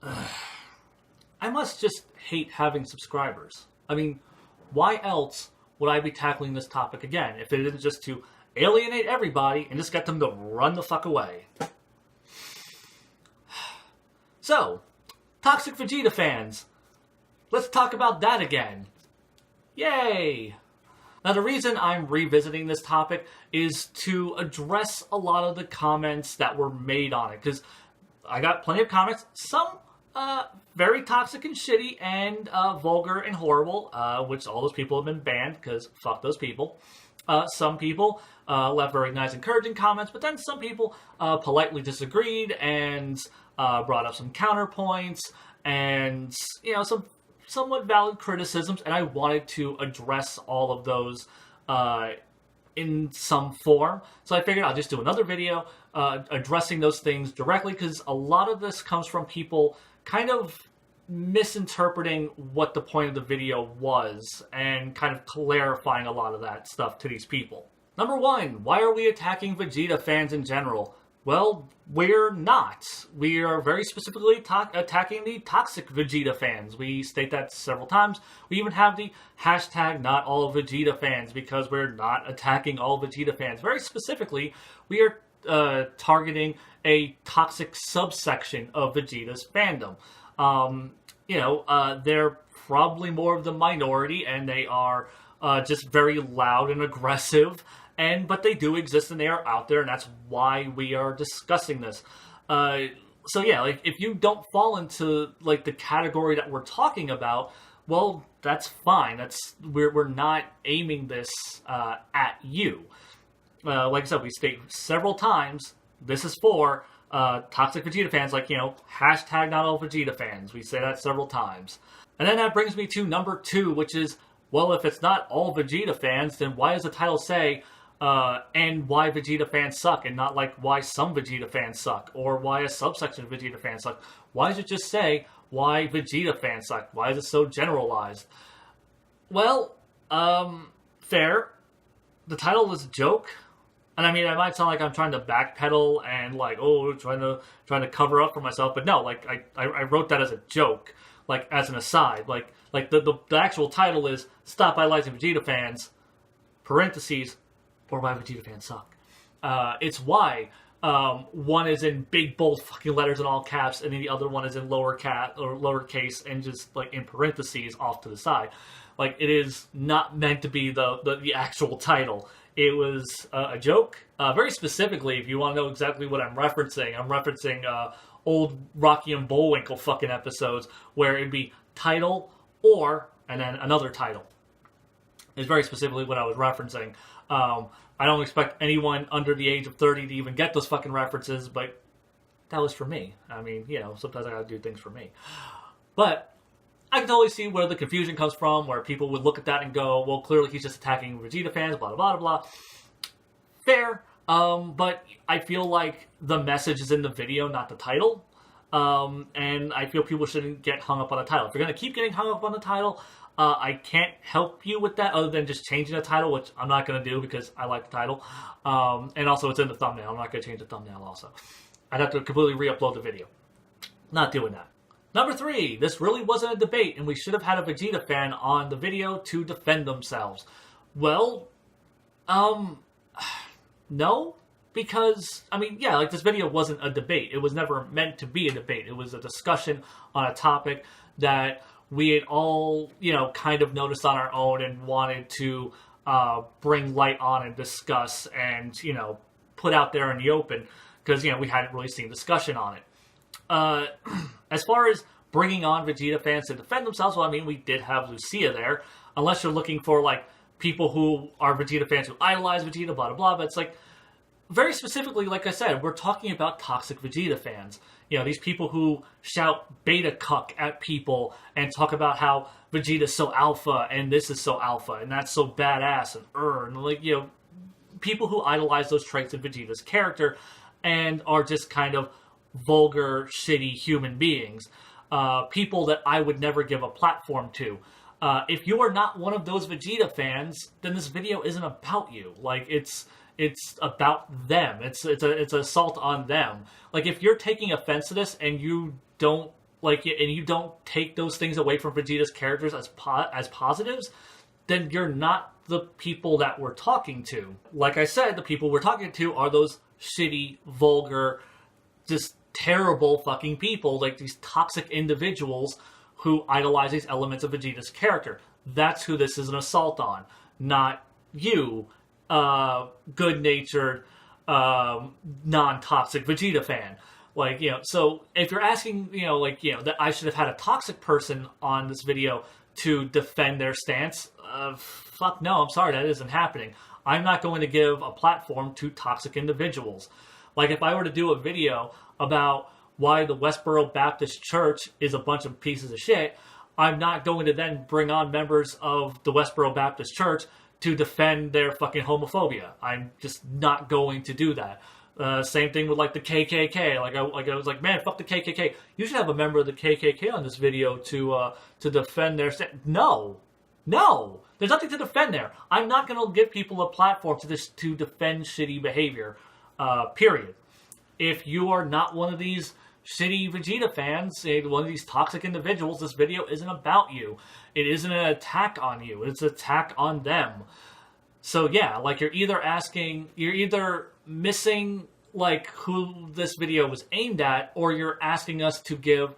I must just hate having subscribers. I mean, why else would I be tackling this topic again if it isn't just to alienate everybody and just get them to run the fuck away? So, toxic Vegeta fans. Let's talk about that again. Yay! Now, the reason I'm revisiting this topic is to address a lot of the comments that were made on it, because I got plenty of comments, some very toxic and shitty and vulgar and horrible, which all those people have been banned, because fuck those people. Some people left very nice, encouraging comments, but then some people politely disagreed and brought up some counterpoints and, you know, some somewhat valid criticisms, and I wanted to address all of those in some form. So I figured I'll just do another video addressing those things directly, because a lot of this comes from people kind of misinterpreting what the point of the video was and kind of clarifying a lot of that stuff to these people. Number one, why are we attacking Vegeta fans in general? Well, we're not. We are very specifically attacking the toxic Vegeta fans. We state that several times. We even have the hashtag not all Vegeta fans, because we're not attacking all Vegeta fans. Very specifically, we are targeting a toxic subsection of Vegeta's fandom. They're probably more of the minority, and they are just very loud and aggressive. But they do exist and they are out there, and that's why we are discussing this. So yeah, like if you don't fall into like the category that we're talking about, well, that's fine. We're not aiming this at you. Like I said, we state several times this is for toxic Vegeta fans. Like, you know, hashtag not all Vegeta fans. We say that several times. And then that brings me to number two, which is, well, if it's not all Vegeta fans, then why does the title say and why Vegeta fans suck, and not like why some Vegeta fans suck, or why a subsection of Vegeta fans suck? Why does it just say why Vegeta fans suck? Why is it so generalized? Well, fair. The title is a joke. And I mean, it might sound like I'm trying to backpedal and like, oh, trying to cover up for myself, but no, like I wrote that as a joke, like as an aside. Like the actual title is Stop Idolizing Vegeta Fans, parentheses, or why Vegeta fans suck. It's why one is in big bold fucking letters in all caps, and then the other one is in lowercase and just like in parentheses off to the side. Like, it is not meant to be the actual title. It was a joke. Very specifically, if you want to know exactly what I'm referencing old Rocky and Bullwinkle fucking episodes where it'd be title or and then another title. Is very specifically what I was referencing. I don't expect anyone under the age of 30 to even get those fucking references, but that was for me. I mean, you know, sometimes I gotta do things for me. But I can totally see where the confusion comes from, where people would look at that and go, well, clearly he's just attacking Vegeta fans, blah, blah, blah, blah. Fair. But I feel like the message is in the video, not the title. And I feel people shouldn't get hung up on the title. If you're going to keep getting hung up on the title, I can't help you with that other than just changing the title, which I'm not going to do because I like the title. And also it's in the thumbnail. I'm not going to change the thumbnail also. I'd have to completely re-upload the video. Not doing that. Number 3, this really wasn't a debate, and we should have had a Vegeta fan on the video to defend themselves. Well, no, because, I mean, yeah, like this video wasn't a debate. It was never meant to be a debate. It was a discussion on a topic that we had all, you know, kind of noticed on our own and wanted to bring light on and discuss and, you know, put out there in the open because, you know, we hadn't really seen discussion on it. As far as bringing on Vegeta fans to defend themselves, well, I mean, we did have Lucia there. Unless you're looking for, like, people who are Vegeta fans who idolize Vegeta, blah, blah, blah. But it's like, very specifically, like I said, we're talking about toxic Vegeta fans. You know, these people who shout beta cuck at people and talk about how Vegeta's so alpha and this is so alpha and that's so badass and like, you know, people who idolize those traits of Vegeta's character and are just kind of vulgar, shitty human beings. People that I would never give a platform to. If you are not one of those Vegeta fans, then this video isn't about you. Like, it's about them. It's an assault on them. Like, if you're taking offense to this and you don't like, and you don't take those things away from Vegeta's characters as positives, then you're not the people that we're talking to. Like I said, the people we're talking to are those shitty, vulgar, just terrible fucking people, like these toxic individuals who idolize these elements of Vegeta's character. That's who this is an assault on, not you, good-natured, non-toxic Vegeta fan. Like, so if you're asking, that I should have had a toxic person on this video to defend their stance, fuck no, I'm sorry, that isn't happening. I'm not going to give a platform to toxic individuals. Like, if I were to do a video about why the Westboro Baptist Church is a bunch of pieces of shit, I'm not going to then bring on members of the Westboro Baptist Church to defend their fucking homophobia. I'm just not going to do that. Same thing with like the KKK. I was like, man, fuck the KKK. You should have a member of the KKK on this video to defend their No, there's nothing to defend there. I'm not going to give people a platform to defend shitty behavior. Period. If you are not one of these shitty Vegeta fans, one of these toxic individuals, this video isn't about you. It isn't an attack on you. It's an attack on them. So yeah, like you're either missing like who this video was aimed at, or you're asking us to give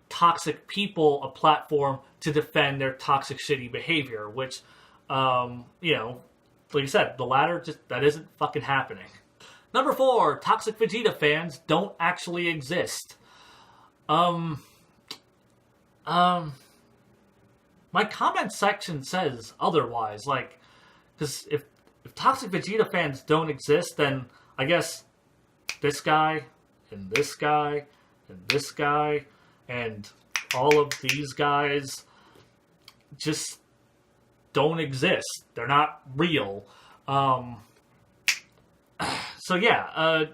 toxic people a platform to defend their toxic shitty behavior, which, like you said, the latter, that isn't fucking happening. Number 4, toxic Vegeta fans don't actually exist. My comment section says otherwise, like, because if toxic Vegeta fans don't exist, then I guess this guy, and this guy, and this guy, and all of these guys just don't exist. They're not real. So yeah,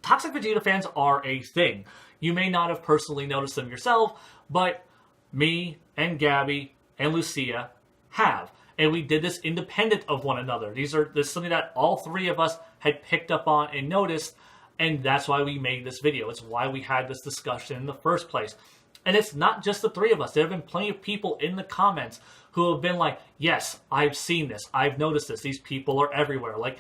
toxic Vegeta fans are a thing. You may not have personally noticed them yourself, but me and Gabby and Lucia have. And we did this independent of one another. This is something that all three of us had picked up on and noticed, and that's why we made this video. It's why we had this discussion in the first place. And it's not just the three of us. There have been plenty of people in the comments who have been like, yes, I've seen this. I've noticed this. These people are everywhere. Like,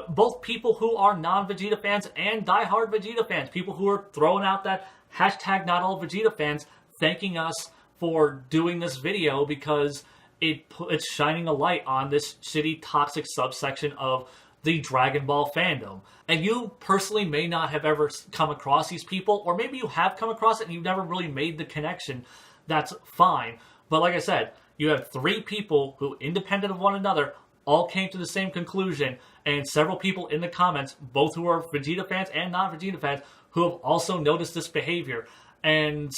both people who are non-Vegeta fans and diehard Vegeta fans. People who are throwing out that hashtag not all Vegeta fans, thanking us for doing this video because it's shining a light on this shitty, toxic subsection of the Dragon Ball fandom. And you personally may not have ever come across these people, or maybe you have come across it and you've never really made the connection. That's fine. But like I said, you have three people who, independent of one another, all came to the same conclusion, and several people in the comments, both who are Vegeta fans and non-Vegeta fans, who have also noticed this behavior and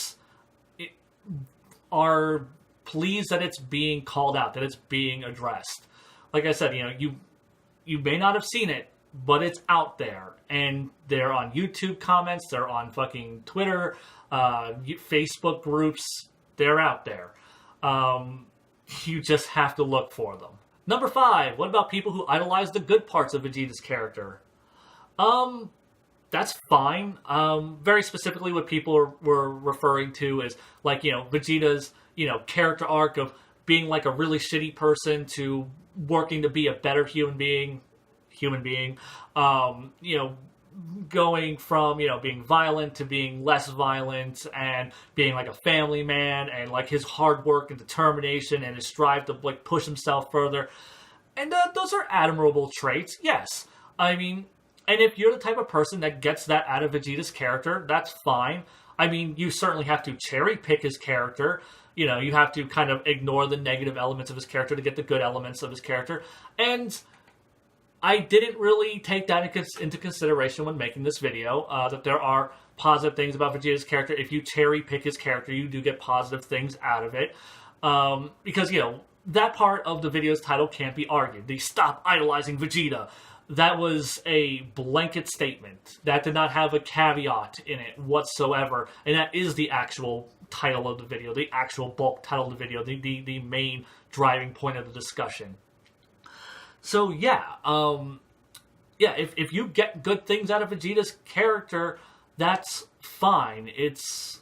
are pleased that it's being called out, that it's being addressed. Like I said, you may not have seen it, but it's out there, and they're on YouTube comments, they're on fucking Twitter, Facebook groups, they're out there. You just have to look for them. Number 5, what about people who idolize the good parts of Vegeta's character? That's fine. Very specifically what people were referring to is, like, Vegeta's, character arc of being like a really shitty person to working to be a better human being, going from, being violent to being less violent, and being like a family man, and like his hard work and determination and his strive to like push himself further. And those are admirable traits, yes. I mean, and if you're the type of person that gets that out of Vegeta's character, that's fine. I mean, you certainly have to cherry pick his character. You have to kind of ignore the negative elements of his character to get the good elements of his character. And I didn't really take that into consideration when making this video, that there are positive things about Vegeta's character. If you cherry pick his character, you do get positive things out of it. Because, that part of the video's title can't be argued. The Stop Idolizing Vegeta. That was a blanket statement. That did not have a caveat in it whatsoever. And that is the actual title of the video, the actual bulk title of the video, the main driving point of the discussion. So yeah, if you get good things out of Vegeta's character, that's fine. It's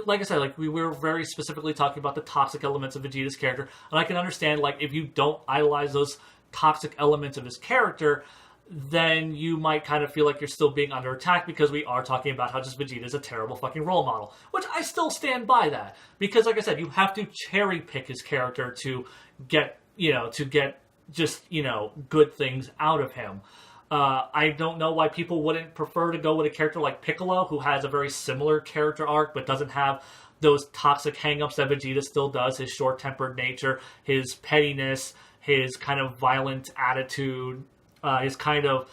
like I said, like we were very specifically talking about the toxic elements of Vegeta's character, and I can understand like if you don't idolize those toxic elements of his character, then you might kind of feel like you're still being under attack because we are talking about how just Vegeta is a terrible fucking role model, which I still stand by that because, like I said, you have to cherry pick his character to get just good things out of him. I don't know why people wouldn't prefer to go with a character like Piccolo, who has a very similar character arc, but doesn't have those toxic hangups that Vegeta still does, his short-tempered nature, his pettiness, his kind of violent attitude, his kind of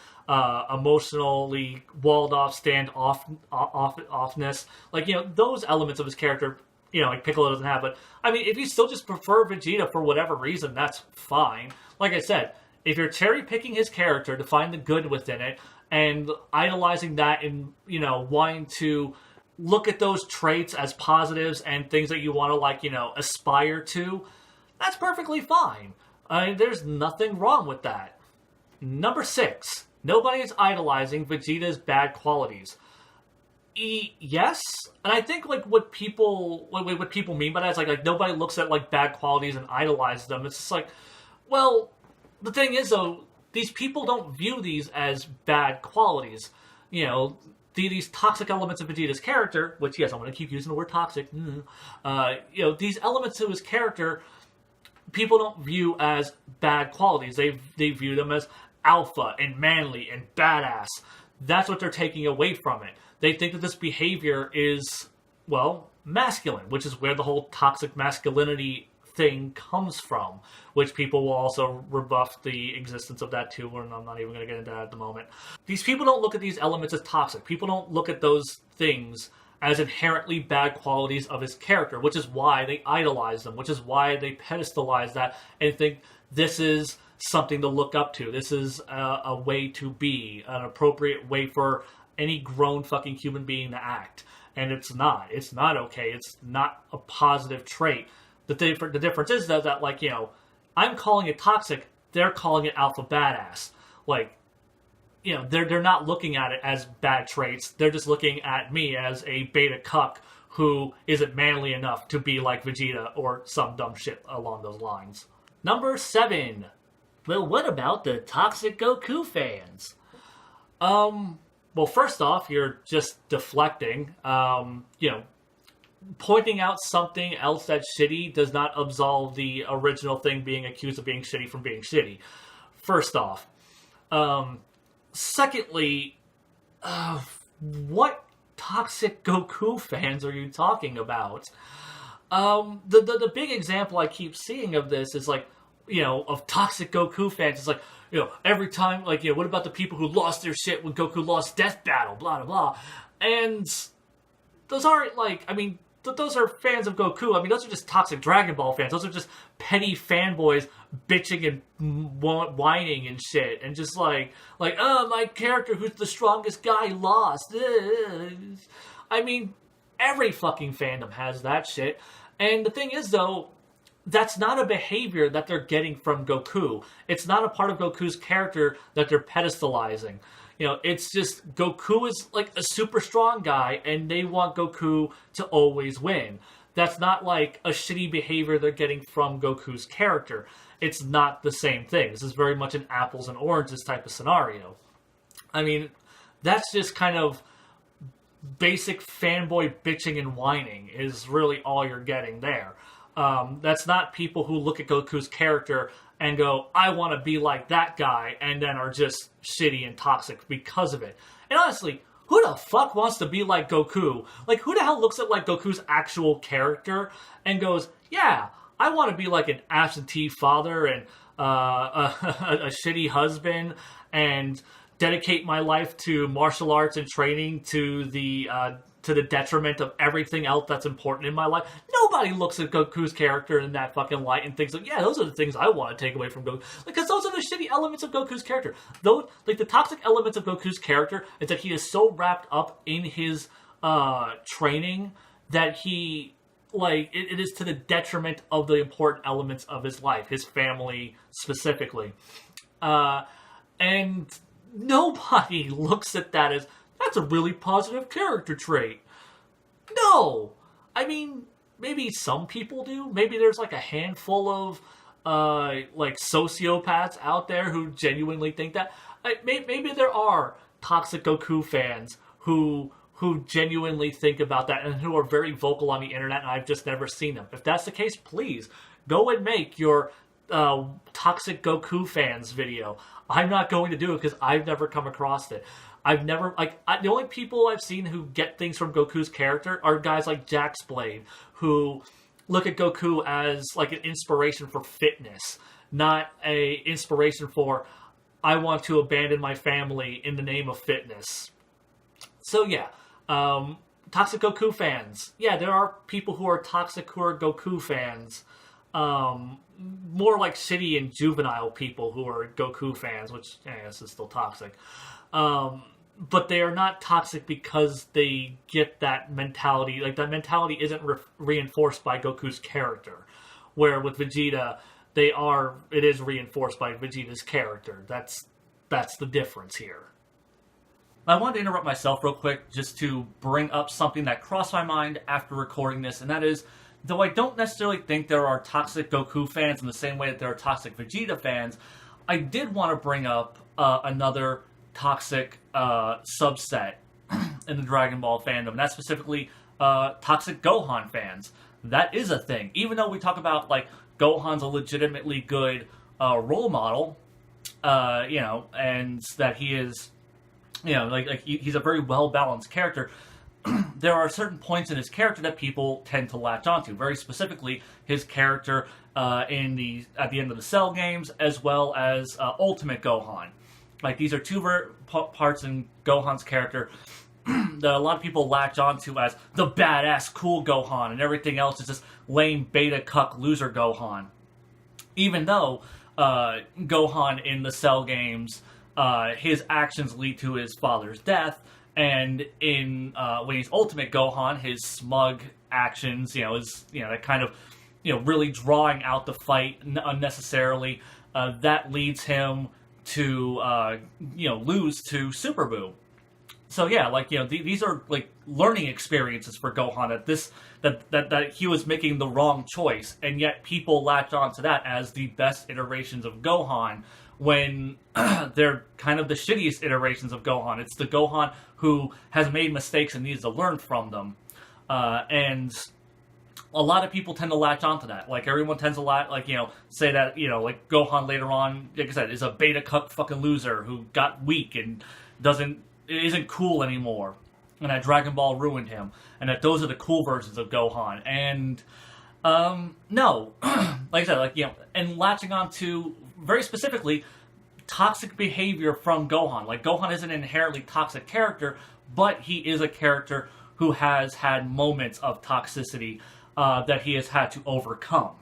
emotionally walled-off, offness. Like, those elements of his character, like Piccolo doesn't have. But, I mean, if you still just prefer Vegeta for whatever reason, that's fine. Like I said, if you're cherry-picking his character to find the good within it and idolizing that and, wanting to look at those traits as positives and things that you want to, aspire to, that's perfectly fine. I mean, there's nothing wrong with that. Number 6, nobody is idolizing Vegeta's bad qualities. Yes, and I think what people mean by that is like nobody looks at like bad qualities and idolizes them. It's just like, well, the thing is though, these people don't view these as bad qualities. These toxic elements of Vegeta's character, which yes, I'm going to keep using the word toxic. These elements of his character, people don't view as bad qualities. They view them as alpha and manly and badass. That's what they're taking away from it. They think that this behavior is, well, masculine, which is where the whole toxic masculinity thing comes from, which people will also rebuff the existence of that too, and I'm not even going to get into that at the moment. These people don't look at these elements as toxic. People don't look at those things as inherently bad qualities of his character, which is why they idolize them, which is why they pedestalize that and think this is something to look up to. This is a way to be, an appropriate way for any grown fucking human being to act. And it's not. It's not okay. It's not a positive trait. The difference is that I'm calling it toxic, they're calling it alpha badass. They're not looking at it as bad traits. They're just looking at me as a beta cuck who isn't manly enough to be like Vegeta or some dumb shit along those lines. Number 7. Well, what about the toxic Goku fans? Well, first off, you're just deflecting. Pointing out something else that's shitty does not absolve the original thing being accused of being shitty from being shitty. First off. Secondly, what toxic Goku fans are you talking about? The big example I keep seeing of this is of toxic Goku fans. It's every time, what about the people who lost their shit when Goku lost Death Battle, blah, blah, blah. And those aren't, those are fans of Goku. I mean, those are just toxic Dragon Ball fans. Those are just petty fanboys bitching and whining and shit. And just my character who's the strongest guy lost. I mean, every fucking fandom has that shit. And the thing is, though, that's not a behavior that they're getting from Goku. It's not a part of Goku's character that they're pedestalizing. It's just Goku is a super strong guy and they want Goku to always win. That's not a shitty behavior they're getting from Goku's character. It's not the same thing. This is very much an apples and oranges type of scenario. I mean, that's just kind of basic fanboy bitching and whining is really all you're getting there. That's not people who look at Goku's character and go, I want to be like that guy, and then are just shitty and toxic because of it. And honestly, who the fuck wants to be like Goku? Who the hell looks at Goku's actual character and goes, yeah, I want to be like an absentee father and a shitty husband and dedicate my life to martial arts and training to the detriment of everything else that's important in my life. Nobody looks at Goku's character in that fucking light and thinks yeah, those are the things I want to take away from Goku. Because those are the shitty elements of Goku's character. Those, the toxic elements of Goku's character is that he is so wrapped up in his training that he, it is to the detriment of the important elements of his life, his family specifically. And nobody looks at that as That's a really positive character trait. No! I mean, maybe some people do. Maybe there's like a handful of like sociopaths out there who genuinely think that. Maybe there are toxic Goku fans who genuinely think about that and who are very vocal on the internet, and I've just never seen them. If that's the case, please go and make your toxic Goku fans video. I'm not going to do it because I've never come across it. I've never the only people I've seen who get things from Goku's character are guys like Jax Blade, who look at Goku as like an inspiration for fitness, not a inspiration for I want to abandon my family in the name of fitness. So yeah, toxic Goku fans. Yeah, there are people who are toxic who are Goku fans. More like shitty and juvenile people who are Goku fans, which I guess is still toxic. But they are not toxic because they get that mentality. Like, that mentality isn't reinforced by Goku's character. Where with Vegeta, it is reinforced by Vegeta's character. That's the difference here. I wanted to interrupt myself real quick just to bring up something that crossed my mind after recording this, and that is, though I don't necessarily think there are toxic Goku fans in the same way that there are toxic Vegeta fans, I did want to bring up another toxic subset in the Dragon Ball fandom, and that's specifically toxic Gohan fans. That is a thing. Even though we talk about, like, Gohan's a legitimately good role model, and that he is, he's a very well-balanced character, there are certain points in his character that people tend to latch onto. Very specifically, his character at the end of the Cell games, as well as Ultimate Gohan. Like, these are two parts in Gohan's character that a lot of people latch onto as the badass cool Gohan, and everything else is just lame beta cuck loser Gohan. Even though Gohan in the Cell games, his actions lead to his father's death, and in when he's Ultimate Gohan, his smug actions, is that kind of really drawing out the fight unnecessarily. That leads him to lose to Super Buu. So yeah, these are like learning experiences for Gohan. That he was making the wrong choice, and yet people latch onto that as the best iterations of Gohan, when they're kind of the shittiest iterations of Gohan. It's the Gohan who has made mistakes and needs to learn from them. And a lot of people tend to latch onto that. Like, everyone tends to say that, like, Gohan later on, like I said, is a beta cuck fucking loser who got weak and isn't cool anymore. And that Dragon Ball ruined him. And that those are the cool versions of Gohan. And, no. Like I said, and latching on to, very specifically, toxic behavior from Gohan. Like, Gohan is an inherently toxic character, but he is a character who has had moments of toxicity that he has had to overcome.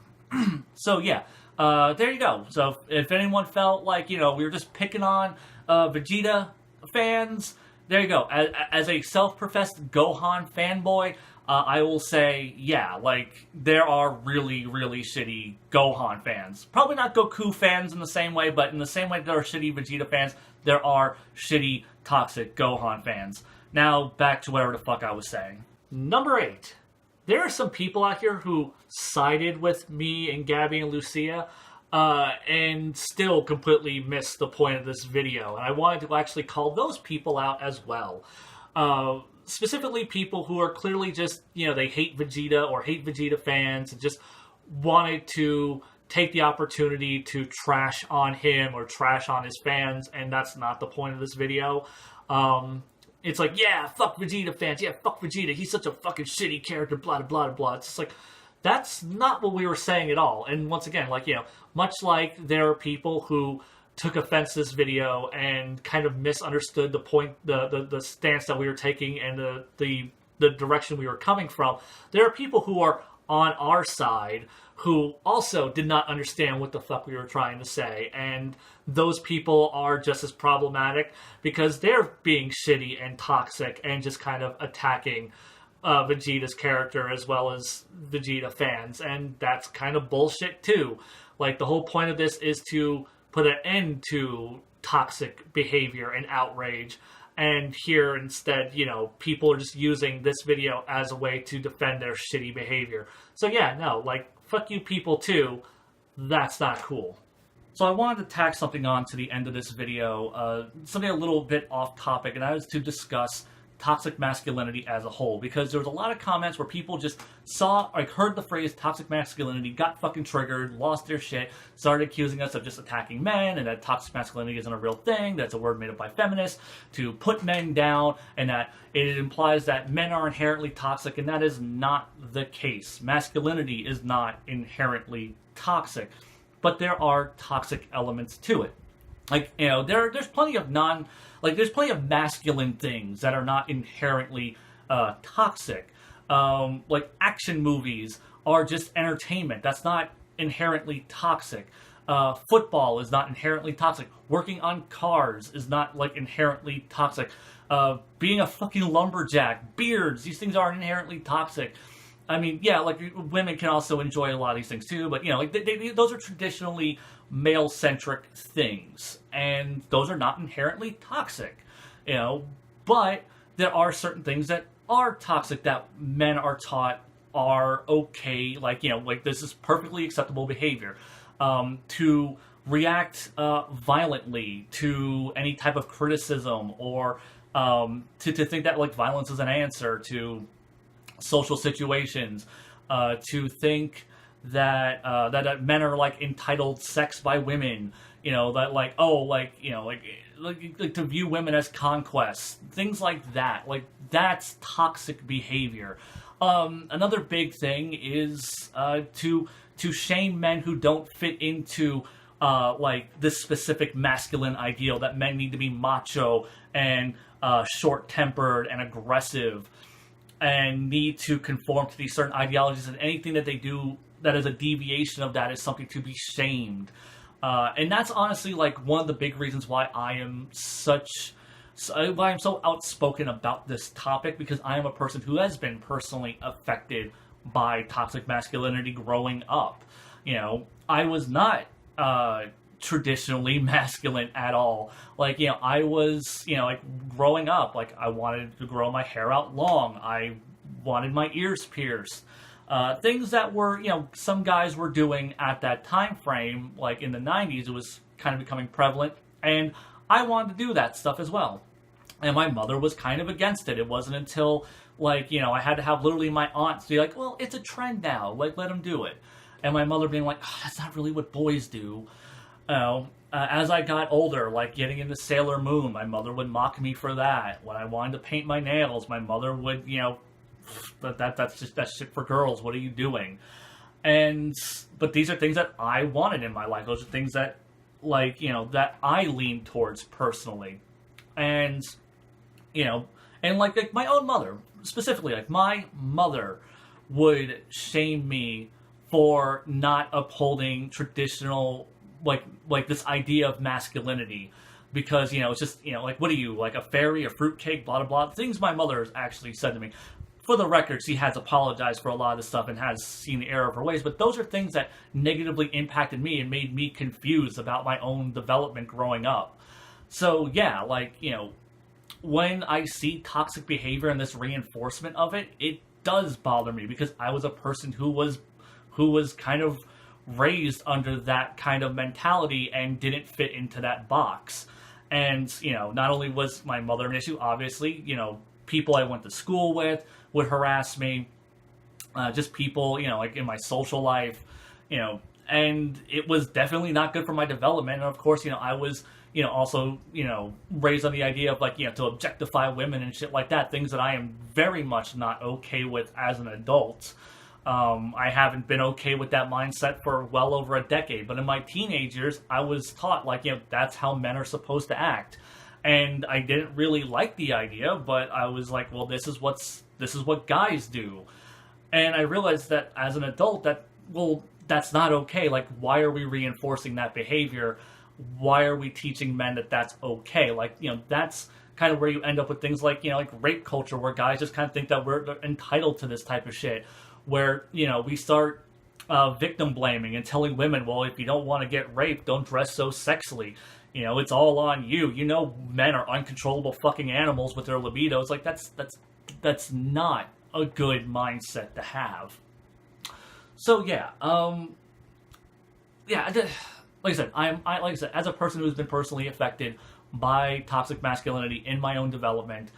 So yeah, there you go. So if anyone felt like, we were just picking on Vegeta fans, there you go. As a self-professed Gohan fanboy, I will say, yeah, like, there are really, really shitty Gohan fans. Probably not Goku fans in the same way, but in the same way there are shitty Vegeta fans, there are shitty, toxic Gohan fans. Now, back to whatever the fuck I was saying. Number 8. There are some people out here who sided with me and Gabby and Lucia, and still completely missed the point of this video. And I wanted to actually call those people out as well. Specifically people who are clearly just, they hate Vegeta or hate Vegeta fans and just wanted to take the opportunity to trash on him or trash on his fans, and that's not the point of this video. It's like, yeah, fuck Vegeta fans, yeah, fuck Vegeta, he's such a fucking shitty character, blah, blah, blah, blah. It's just like, that's not what we were saying at all. And once again, much like there are people who took offense to this video and kind of misunderstood the point, the stance that we were taking and the direction we were coming from, there are people who are on our side who also did not understand what the fuck we were trying to say. And those people are just as problematic because they're being shitty and toxic and just kind of attacking Vegeta's character as well as Vegeta fans. And that's kind of bullshit too. Like, the whole point of this is to put an end to toxic behavior and outrage. And here instead, people are just using this video as a way to defend their shitty behavior. So yeah, no, like, fuck you people too. That's not cool. So I wanted to tack something on to the end of this video, something a little bit off topic, and that is to discuss toxic masculinity as a whole, because there was a lot of comments where people just heard the phrase toxic masculinity, got fucking triggered, lost their shit, started accusing us of just attacking men, and that toxic masculinity isn't a real thing, that's a word made up by feminists to put men down, and that it implies that men are inherently toxic, and that is not the case. Masculinity is not inherently toxic, but there are toxic elements to it. Like, there's plenty of there's plenty of masculine things that are not inherently toxic. Like, action movies are just entertainment. That's not inherently toxic. Football is not inherently toxic. Working on cars is not, like, inherently toxic. Being a fucking lumberjack, beards, these things aren't inherently toxic. I mean, yeah, like, women can also enjoy a lot of these things too, but, those are traditionally male-centric things, and those are not inherently toxic, but there are certain things that are toxic that men are taught are okay, like this is perfectly acceptable behavior, to react violently to any type of criticism, or to think that, like, violence is an answer to social situations, to think that men are, like, entitled sex by women, that, like, like to view women as conquests, things like that. Like, that's toxic behavior. Another big thing is to shame men who don't fit into like this specific masculine ideal, that men need to be macho and short-tempered and aggressive and need to conform to these certain ideologies, and anything that they do that is a deviation of that is something to be shamed. And that's honestly, like, one of the big reasons why I am so outspoken about this topic, because I am a person who has been personally affected by toxic masculinity growing up. I was not traditionally masculine at all. Like, I was, like, growing up, like, I wanted to grow my hair out long. I wanted my ears pierced. Things that were, some guys were doing at that time frame, like in the 90s, it was kind of becoming prevalent, and I wanted to do that stuff as well. And my mother was kind of against it. It wasn't until, like, I had to have literally my aunt be like, well, it's a trend now, like, let them do it. And my mother being like, oh, that's not really what boys do. As I got older, like getting into Sailor Moon, my mother would mock me for that. When I wanted to paint my nails, my mother would, that's shit for girls. What are you doing? But these are things that I wanted in my life. Those are things that, like, that I lean towards personally. And like my own mother, specifically, like, my mother would shame me for not upholding traditional, like this idea of masculinity, because, it's just, like, what are you, like a fairy, a fruitcake, blah, blah, blah. Things my mother has actually said to me. For the record, she has apologized for a lot of this stuff and has seen the error of her ways, but those are things that negatively impacted me and made me confused about my own development growing up. So yeah, like, when I see toxic behavior and this reinforcement of it, it does bother me, because I was a person who was kind of raised under that kind of mentality and didn't fit into that box. And, not only was my mother an issue, obviously, people I went to school with would harass me, just people, like in my social life, and it was definitely not good for my development. And of course, I was, also, raised on the idea of, like, to objectify women and shit like that, things that I am very much not okay with as an adult. I haven't been okay with that mindset for well over a decade, but in my teenage years, I was taught, like, that's how men are supposed to act. And I didn't really like the idea, but I was like, well, this is what guys do. And I realized that as an adult, that's not okay. Like, why are we reinforcing that behavior? Why are we teaching men that that's okay? Like, that's kind of where you end up with things like, like rape culture, where guys just kind of think that we're entitled to this type of shit, where, we start victim blaming and telling women, well, if you don't want to get raped, don't dress so sexily. You know, it's all on you. You know, men are uncontrollable fucking animals with their libido. It's like that's not a good mindset to have. So yeah, yeah. Like I said, like I said, as a person who's been personally affected by toxic masculinity in my own development,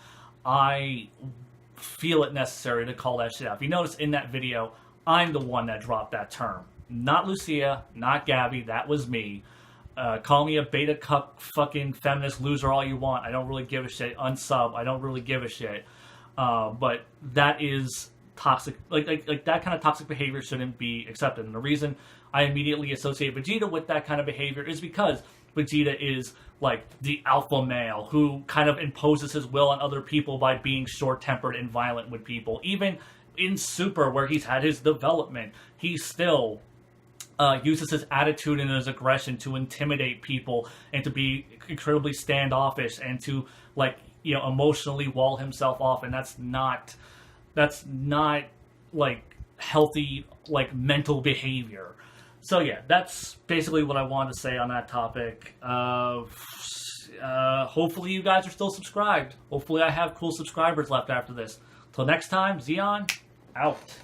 I feel it necessary to call that shit out. If you notice in that video, I'm the one that dropped that term. Not Lucia, not Gabby, that was me. Call me a beta cuck fucking feminist loser all you want. I don't really give a shit. Unsub, I don't really give a shit. But that is toxic. Like that kind of toxic behavior shouldn't be accepted. And the reason I immediately associate Vegeta with that kind of behavior is because Vegeta is like the alpha male who kind of imposes his will on other people by being short-tempered and violent with people. Even in Super, where he's had his development, he still uses his attitude and his aggression to intimidate people and to be incredibly standoffish and to, like, you know, emotionally wall himself off. And that's not like healthy, like, mental behavior. So yeah, that's basically what I wanted to say on that topic. Hopefully you guys are still subscribed. Hopefully I have cool subscribers left after this. Till next time, Xeon, out.